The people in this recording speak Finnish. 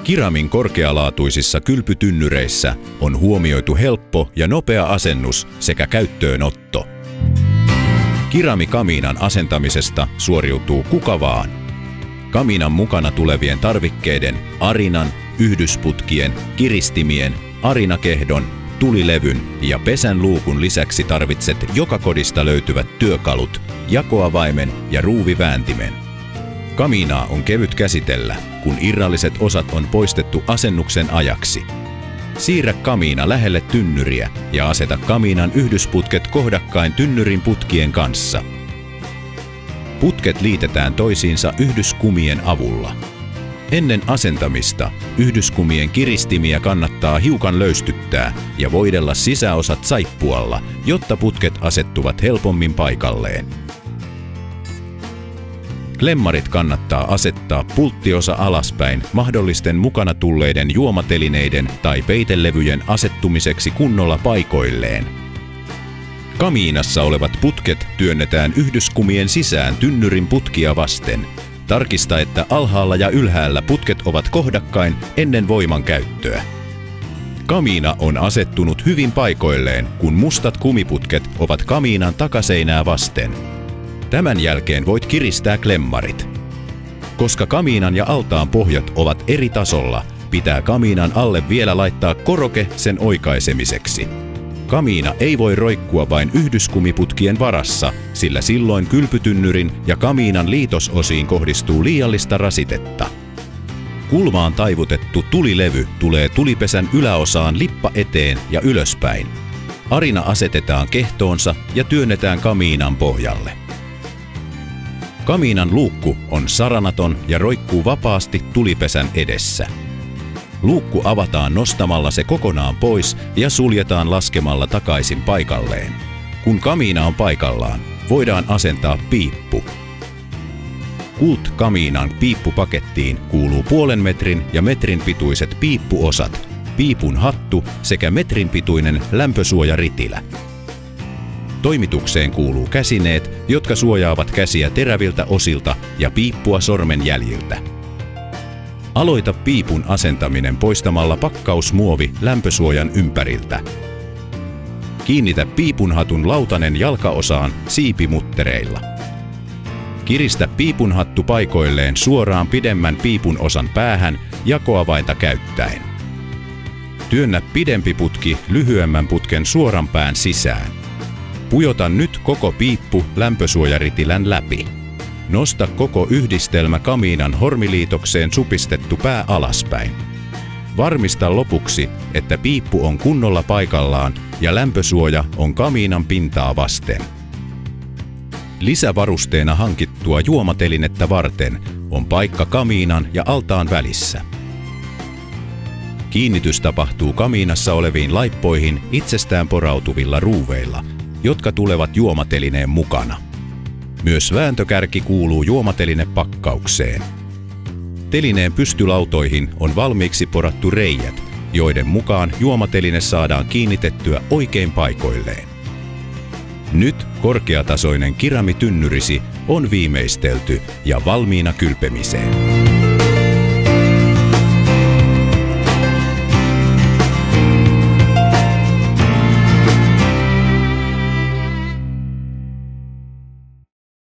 Kiramin korkealaatuisissa kylpytynnyreissä on huomioitu helppo ja nopea asennus sekä käyttöönotto. Kiramikamiinan asentamisesta suoriutuu kuka vaan. Kamiinan mukana tulevien tarvikkeiden, arinan, yhdysputkien, kiristimien, arinakehdon, tulilevyn ja pesän luukun lisäksi tarvitset joka kodista löytyvät työkalut, jakoavaimen ja ruuvivääntimen. Kamiinaa on kevyt käsitellä, kun irralliset osat on poistettu asennuksen ajaksi. Siirrä kamiina lähelle tynnyriä ja aseta kamiinan yhdysputket kohdakkain tynnyrin putkien kanssa. Putket liitetään toisiinsa yhdyskumien avulla. Ennen asentamista yhdyskumien kiristimiä kannattaa hiukan löystyttää ja voidella sisäosat saippualla, jotta putket asettuvat helpommin paikalleen. Klemmarit kannattaa asettaa pulttiosa alaspäin mahdollisten mukana tulleiden juomatelineiden tai peitelevyjen asettumiseksi kunnolla paikoilleen. Kamiinassa olevat putket työnnetään yhdyskumien sisään tynnyrin putkia vasten. Tarkista, että alhaalla ja ylhäällä putket ovat kohdakkain ennen voiman käyttöä. Kamiina on asettunut hyvin paikoilleen, kun mustat kumiputket ovat kamiinan takaseinää vasten. Tämän jälkeen voit kiristää klemmarit. Koska kamiinan ja altaan pohjat ovat eri tasolla, pitää kamiinan alle vielä laittaa koroke sen oikaisemiseksi. Kamiina ei voi roikkua vain yhdyskumiputkien varassa, sillä silloin kylpytynnyrin ja kamiinan liitososiin kohdistuu liiallista rasitetta. Kulmaan taivutettu tulilevy tulee tulipesän yläosaan lippa eteen ja ylöspäin. Arina asetetaan kehtoonsa ja työnnetään kamiinan pohjalle. Kamiinan luukku on saranaton ja roikkuu vapaasti tulipesän edessä. Luukku avataan nostamalla se kokonaan pois ja suljetaan laskemalla takaisin paikalleen. Kun kamiina on paikallaan, voidaan asentaa piippu. Kult-kamiinan piippupakettiin kuuluu 0,5 metrin ja metrin pituiset piippuosat, piipun hattu sekä metrin pituinen lämpösuojaritilä. Toimitukseen kuuluu käsineet, jotka suojaavat käsiä teräviltä osilta ja piippua sormenjäljiltä. Aloita piipun asentaminen poistamalla pakkausmuovi lämpösuojan ympäriltä. Kiinnitä piipunhatun lautanen jalkaosaan siipimuttereilla. Kiristä piipunhattu paikoilleen suoraan pidemmän piipun osan päähän jakoavainta käyttäen. Työnnä pidempi putki lyhyemmän putken suoran pään sisään. Pujota nyt koko piippu lämpösuojaritilän läpi. Nosta koko yhdistelmä kamiinan hormiliitokseen supistettu pää alaspäin. Varmista lopuksi, että piippu on kunnolla paikallaan ja lämpösuoja on kamiinan pintaa vasten. Lisävarusteena hankittua juomatelinettä varten on paikka kamiinan ja altaan välissä. Kiinnitys tapahtuu kamiinassa oleviin laippoihin itsestään porautuvilla ruuveilla, jotka tulevat juomatelineen mukana. Myös vääntökärki kuuluu juomatelinepakkaukseen. Telineen pystylautoihin on valmiiksi porattu reijät, joiden mukaan juomateline saadaan kiinnitettyä oikein paikoilleen. Nyt korkeatasoinen kiramitynnyrisi on viimeistelty ja valmiina kylpemiseen.